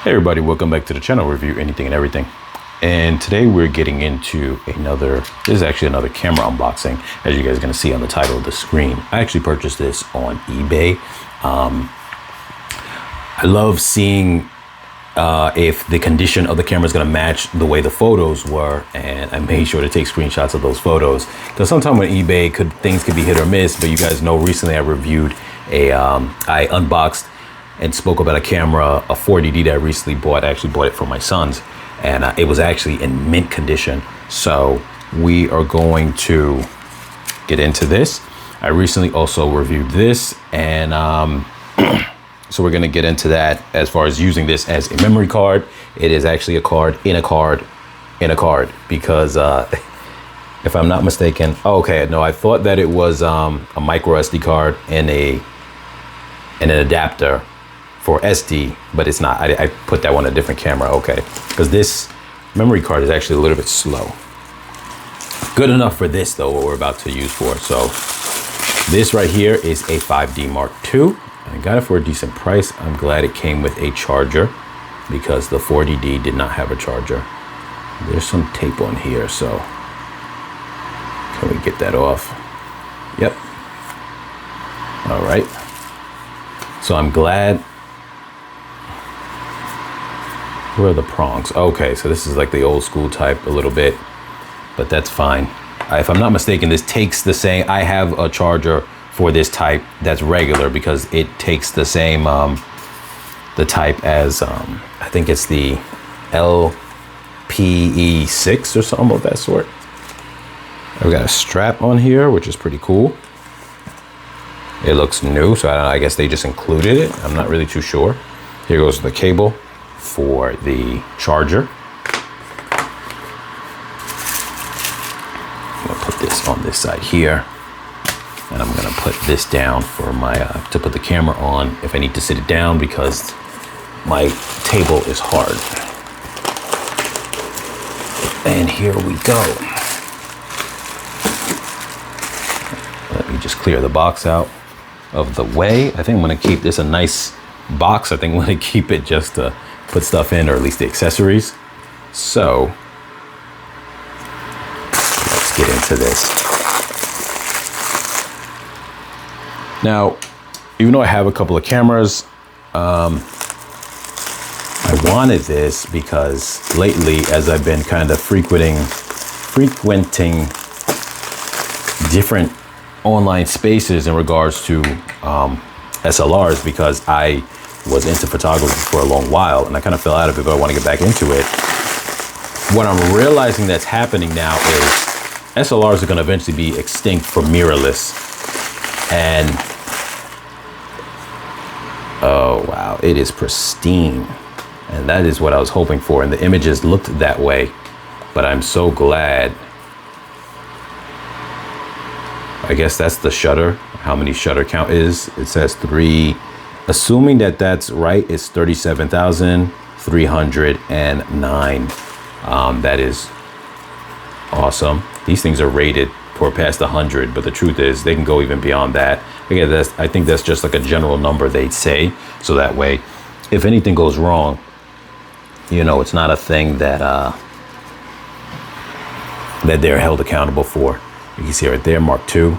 Hey everybody, welcome back to the channel. Review anything and everything. And today we're getting into this is actually another camera unboxing, as you guys are going to see on the title of the screen. I actually purchased this on eBay. I love seeing if the condition of the camera is going to match the way the photos were, and I made sure to take screenshots of those photos, because sometimes on eBay things could be hit or miss. But you guys know recently I reviewed I unboxed and spoke about a camera, a 40D that I recently bought. I actually bought it for my sons, and it was actually in mint condition. So we are going to get into this. I recently also reviewed this, and so we're gonna get into that as far as using this as a memory card. It is actually a card in a card in a card, because if I'm not mistaken, okay, no, I thought that it was a micro SD card and an adapter for SD, but it's not. I put that one on a different camera, okay, because this memory card is actually a little bit slow. Good enough for this though, what we're about to use for. So this right here is a 5D Mark II. I got it for a decent price. I'm glad it came with a charger, because the 40D did not have a charger. There's some tape on here, so can we get that off? Yep. All right. So I'm glad. Where are the prongs? Okay, so this is like the old school type a little bit, but that's fine. If I'm not mistaken, this takes the same. I have a charger for this type that's regular, because it takes the same the type as I think it's the LPE6 or something of that sort. I've got a strap on here, which is pretty cool. It looks new, so I guess they just included it. I'm not really too sure. Here goes the cable for the charger. I'm gonna put this on this side here, and I'm gonna put this down for my to put the camera on if I need to sit it down, because my table is hard. And here we go. Let me just clear the box out of the way. I think I'm gonna keep this a nice box. I think I'm gonna keep it just to put stuff in, or at least the accessories. So let's get into this. Now, even though I have a couple of cameras, I wanted this because lately, as I've been kind of frequenting different online spaces in regards to SLRs, because I was into photography for a long while and I kind of fell out of it, but I want to get back into it. What I'm realizing that's happening now is SLRs are going to eventually be extinct for mirrorless. And oh wow, it is pristine, and that is what I was hoping for, and the images looked that way. But I'm so glad. I guess that's the shutter, how many shutter count is. It says 3, assuming that that's right, it's 37,309. That is awesome. These things are rated for past 100, but the truth is they can go even beyond that. Again, I think that's just like a general number they'd say, so that way if anything goes wrong, you know, it's not a thing that that they're held accountable for. You can see right there, Mark II.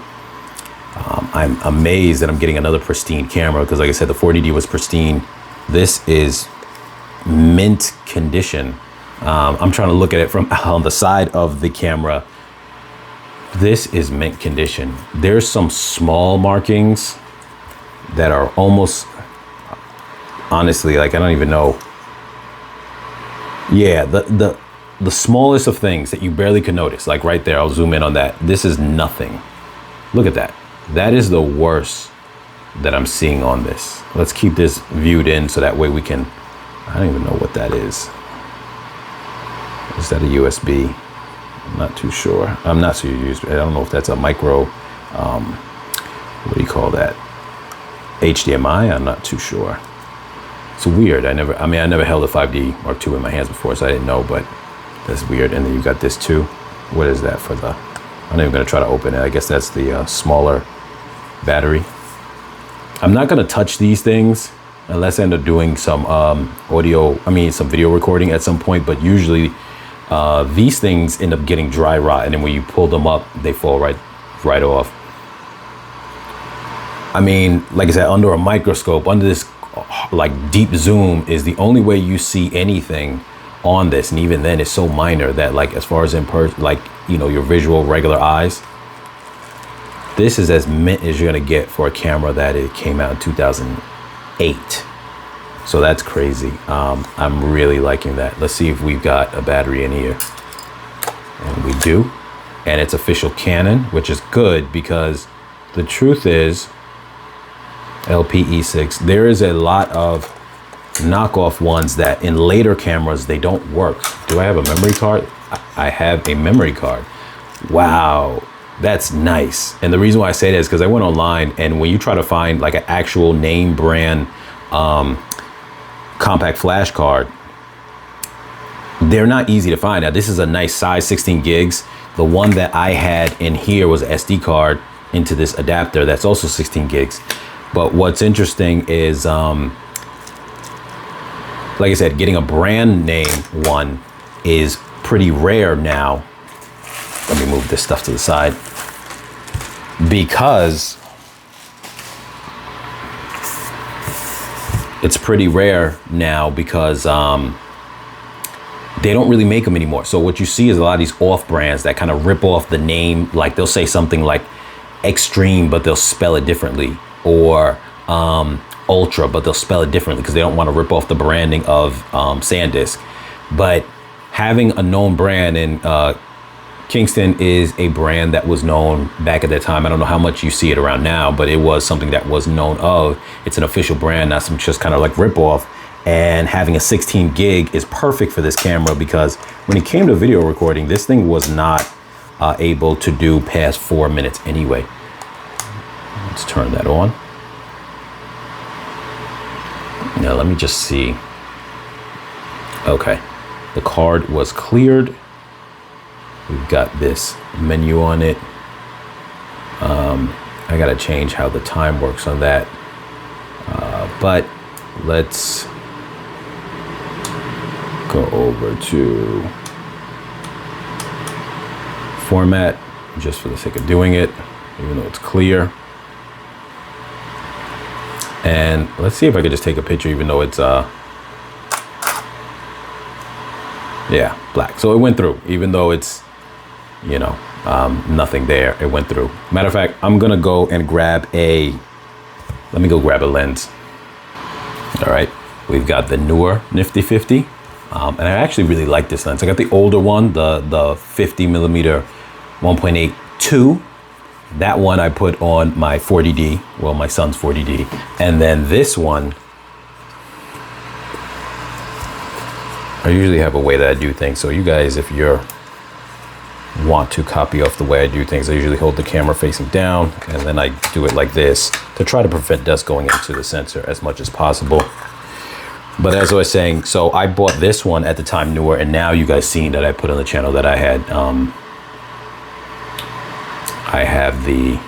I'm amazed that I'm getting another pristine camera, because like I said, the 40D was pristine. This is mint condition. I'm trying to look at it from on the side of the camera. This is mint condition. There's some small markings that are almost, honestly, like I don't even know. Yeah, the smallest of things that you barely could notice, like right there. I'll zoom in on that. This is nothing. Look at that. That is the worst that I'm seeing on this. Let's keep this viewed in, so that way we can, I don't even know what that is. Is that a USB? I'm not too sure. I'm not too used. I don't know if that's a micro, what do you call that? HDMI? I'm not too sure. It's weird. I never held a 5D Mark II in my hands before, so I didn't know, but that's weird. And then you got this too. What is that for the, I'm not even gonna try to open it. I guess that's the smaller battery. I'm not gonna touch these things unless I end up doing some some video recording at some point. But usually these things end up getting dry rot, and then when you pull them up, they fall right off. I mean, like I said, under a microscope, under this like deep zoom is the only way you see anything on this, and even then it's so minor that, like, as far as like, you know, your visual regular eyes, this is as mint as you're gonna get for a camera that it came out in 2008. So that's crazy. I'm really liking that. Let's see if we've got a battery in here, and we do, and it's official Canon, which is good, because the truth is, LPE6, there is a lot of knockoff ones that in later cameras, they don't work. Do I have a memory card? I have a memory card. Wow, that's nice. And the reason why I say that is because I went online, and when you try to find like an actual name brand compact flash card, they're not easy to find. Now, this is a nice size, 16 gigs. The one that I had in here was an SD card into this adapter that's also 16 gigs. But what's interesting is, like I said, getting a brand name one is pretty rare now. Let me move this stuff to the side, because it's pretty rare now, because they don't really make them anymore. So what you see is a lot of these off brands that kind of rip off the name. Like, they'll say something like Extreme, but they'll spell it differently, or Ultra, but they'll spell it differently because they don't want to rip off the branding of SanDisk. But having a known brand, in Kingston is a brand that was known back at that time. I don't know how much you see it around now, but it was something that was known of. It's an official brand, not some just kind of like rip off. And having a 16 gig is perfect for this camera, because when it came to video recording, this thing was not able to do past 4 minutes anyway. Let's turn that on. Now let me just see. Okay, the card was cleared. We've got this menu on it. I gotta change how the time works on that. But let's go over to format, just for the sake of doing it, even though it's clear. And let's see if I could just take a picture, even though it's yeah, black. So it went through, even though it's, you know, nothing there, it went through. Matter of fact, I'm gonna go and grab let me go grab a lens. All right, we've got the newer Nifty 50. And I actually really like this lens. I got the older one, the 50 millimeter 1.82. That one I put on my 40D, well, my son's 40D. And then this one, I usually have a way that I do things. So you guys, if you want to copy off the way I do things, I usually hold the camera facing down, and then I do it like this to try to prevent dust going into the sensor as much as possible. But as I was saying, so I bought this one at the time newer, and now you guys seen that I put on the channel that I had, I have the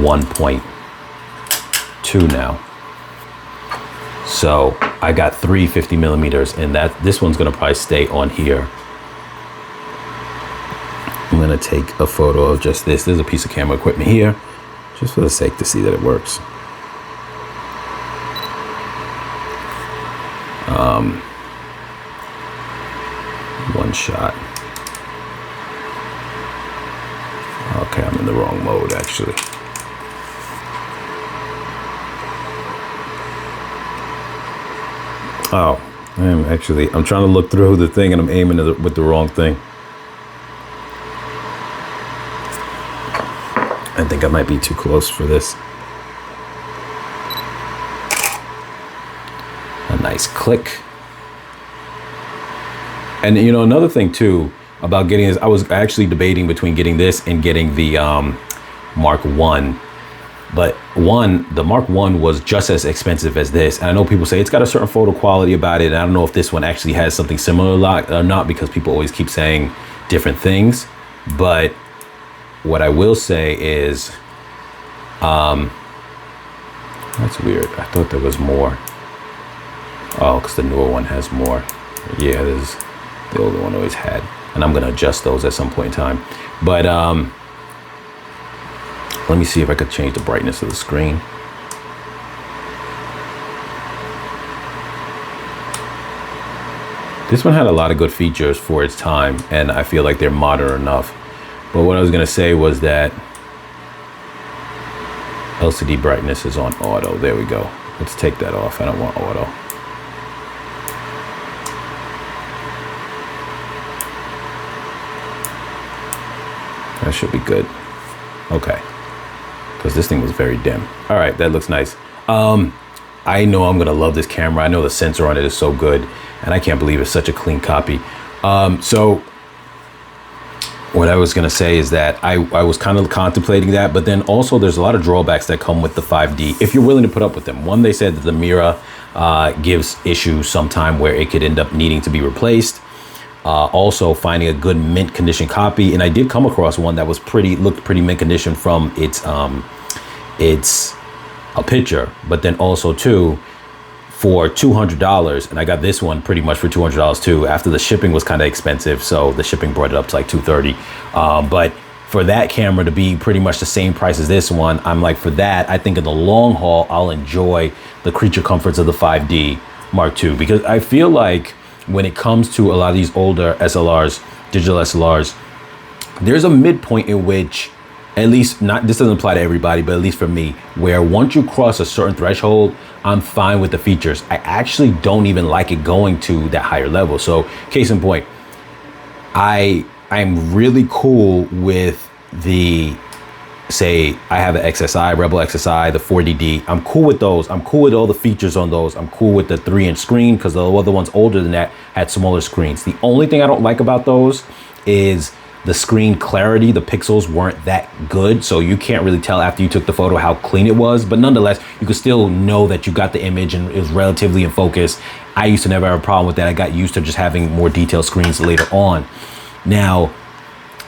1.2 now. So I got 3 50 millimeters, and this one's gonna probably stay on here. I'm gonna take a photo of just this. There's a piece of camera equipment here, just for the sake to see that it works. One shot. Okay, I'm in the wrong mode actually. Oh, I'm trying to look through the thing, and I'm aiming with the wrong thing. I think I might be too close for this. A nice click. And you know, another thing too about getting this, I was actually debating between getting this and getting the Mark 1. But the Mark 1 was just as expensive as this. And I know people say it's got a certain photo quality about it. And I don't know if this one actually has something similar or not, because people always keep saying different things. But what I will say is, That's weird. I thought there was more. Oh, because the newer one has more. Yeah, there's the older one always had. And I'm gonna adjust those at some point in time. But let me see if I could change the brightness of the screen. This one had a lot of good features for its time, and I feel like they're modern enough. But what I was gonna say was that LCD brightness is on auto. There we go. Let's take that off. I don't want auto. That should be good. Okay. Because this thing was very dim. All right, that looks nice. I know I'm gonna love this camera. I know the sensor on it is so good, and I can't believe it's such a clean copy. So what I was gonna say is that I was kind of contemplating that, but then also there's a lot of drawbacks that come with the 5D if you're willing to put up with them. One, they said that the mirror gives issues sometime where it could end up needing to be replaced. Also finding a good mint condition copy, and I did come across one that was looked pretty mint condition from its a picture, but then also too for $200, and I got this one pretty much for $200 too, after the shipping was kind of expensive, so the shipping brought it up to like $230. But for that camera to be pretty much the same price as this one, I'm like, for that, I think in the long haul I'll enjoy the creature comforts of the 5D Mark II, because I feel like when it comes to a lot of these older SLRs, digital SLRs, there's a midpoint in which, at least this doesn't apply to everybody, but at least for me, where once you cross a certain threshold, I'm fine with the features. I actually don't even like it going to that higher level. So case in point, I'm really cool with the, say I have an XSI, Rebel XSI, the 40D. I'm cool with those. I'm cool with all the features on those. I'm cool with the 3-inch screen, because the other ones older than that had smaller screens. The only thing I don't like about those is the screen clarity. The pixels weren't that good, so you can't really tell after you took the photo how clean it was, but nonetheless, you could still know that you got the image and it was relatively in focus. I used to never have a problem with that. I got used to just having more detailed screens later on. Now,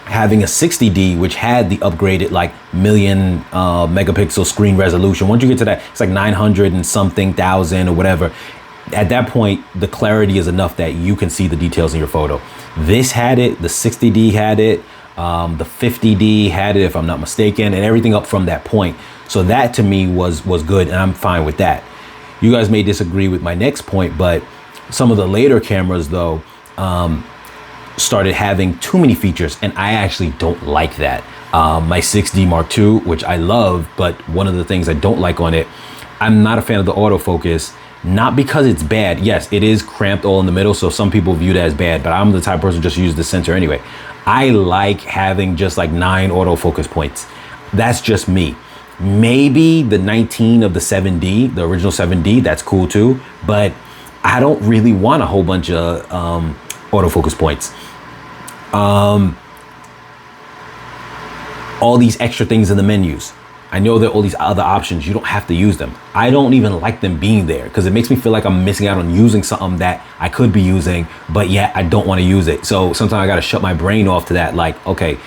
having a 60D, which had the upgraded like million megapixel screen resolution, once you get to that, it's like 900 and something thousand or whatever. At that point, the clarity is enough that you can see the details in your photo. This had it, the 60D had it, the 50D had it, if I'm not mistaken, and everything up from that point. So that to me was good, and I'm fine with that. You guys may disagree with my next point, but some of the later cameras though, started having too many features, and I actually don't like that. My 6D Mark II, which I love, but one of the things I don't like on it, I'm not a fan of the autofocus. Not because it's bad. Yes, it is cramped all in the middle, so some people view that as bad, but I'm the type of person who just uses the sensor anyway. I like having just like 9 autofocus points. That's just me. Maybe the 19 of the 7D, the original 7D, that's cool too, but I don't really want a whole bunch of autofocus points. All these extra things in the menus. I know that all these other options, you don't have to use them. I don't even like them being there because it makes me feel like I'm missing out on using something that I could be using, but yet I don't want to use it. So sometimes I got to shut my brain off to that, like, okay,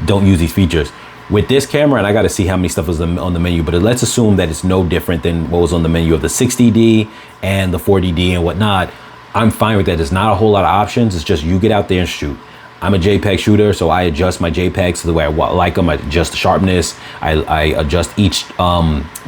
don't use these features. With this camera, and I got to see how many stuff is on the menu, but let's assume that it's no different than what was on the menu of the 60D and the 40D and whatnot. I'm fine with that. There's not a whole lot of options. It's just you get out there and shoot. I'm a JPEG shooter, so I adjust my JPEGs to the way I like them. I adjust the sharpness. I adjust each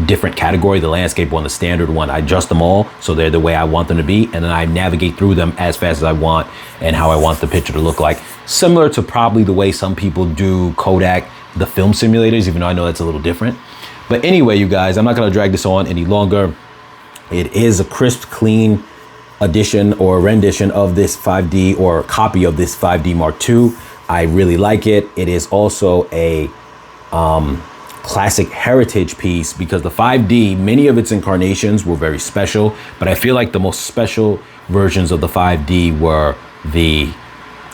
different category, the landscape one, the standard one. I adjust them all so they're the way I want them to be, and then I navigate through them as fast as I want and how I want the picture to look like. Similar to probably the way some people do Kodak, the film simulators, even though I know that's a little different. But anyway, you guys, I'm not gonna drag this on any longer. It is a crisp, clean edition or rendition of this 5D or copy of this 5D Mark II. I really like it. It is also a classic heritage piece because the 5D, many of its incarnations were very special, but I feel like the most special versions of the 5D were the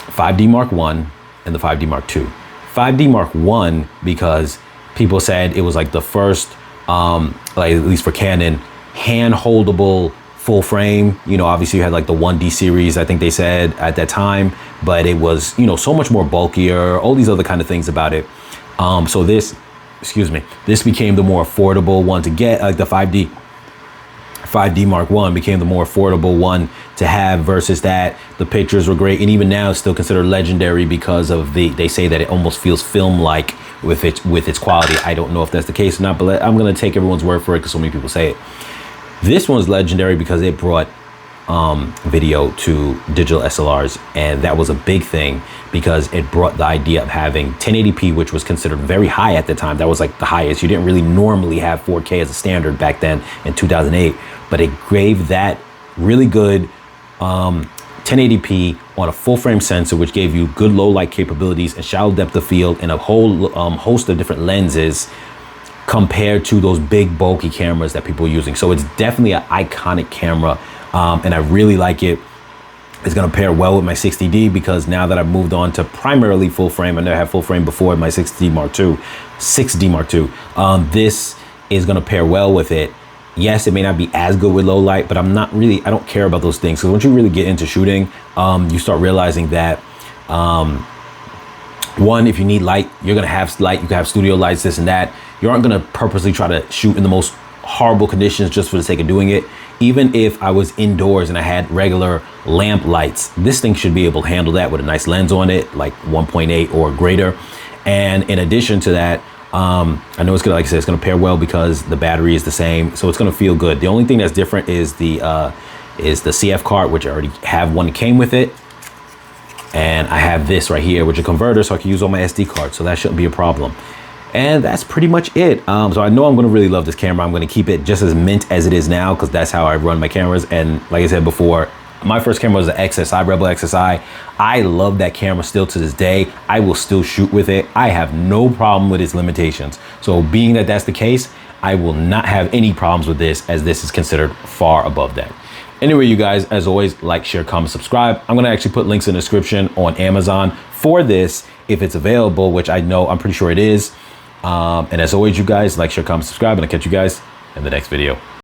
5D Mark I and the 5D Mark II. 5D Mark I because people said it was like the first, like at least for Canon, hand-holdable full frame. You know, obviously you had like the 1D series, I think they said at that time, but it was, you know, so much more bulkier, all these other kind of things about it. So this became the more affordable one to get, like the 5D. 5D Mark I became the more affordable one to have versus that. The pictures were great, and even now it's still considered legendary because of they say that it almost feels film-like with its quality. I don't know if that's the case or not, but I'm gonna take everyone's word for it because so many people say it. This one's legendary because it brought video to digital SLRs, and that was a big thing because it brought the idea of having 1080p, which was considered very high at the time. That was like the highest. You didn't really normally have 4K as a standard back then in 2008, but it gave that really good 1080p on a full frame sensor, which gave you good low light capabilities and shallow depth of field and a whole host of different lenses compared to those big bulky cameras that people are using. So it's definitely an iconic camera. And I really like it. It's gonna pair well with my 60D because now that I've moved on to primarily full frame, I never had full frame before my 6D Mark II, this is gonna pair well with it. Yes, it may not be as good with low light, but I don't care about those things. So once you really get into shooting, you start realizing that, one, if you need light, you're gonna have light, you can have studio lights, this and that. You aren't gonna purposely try to shoot in the most horrible conditions just for the sake of doing it. Even if I was indoors and I had regular lamp lights, this thing should be able to handle that with a nice lens on it, like 1.8 or greater. And in addition to that, I know it's gonna, like I said, it's gonna pair well because the battery is the same, so it's gonna feel good. The only thing that's different is the CF card, which I already have one that came with it. And I have this right here, which is a converter, so I can use on my SD card, so that shouldn't be a problem. And that's pretty much it. So I know I'm gonna really love this camera. I'm gonna keep it just as mint as it is now because that's how I run my cameras. And like I said before, my first camera was the XSI, Rebel XSI. I love that camera still to this day. I will still shoot with it. I have no problem with its limitations. So being that that's the case, I will not have any problems with this as this is considered far above that. Anyway, you guys, as always, like, share, comment, subscribe. I'm gonna actually put links in the description on Amazon for this if it's available, which I'm pretty sure it is. And as always, you guys, like, share, comment, subscribe, and I'll catch you guys in the next video.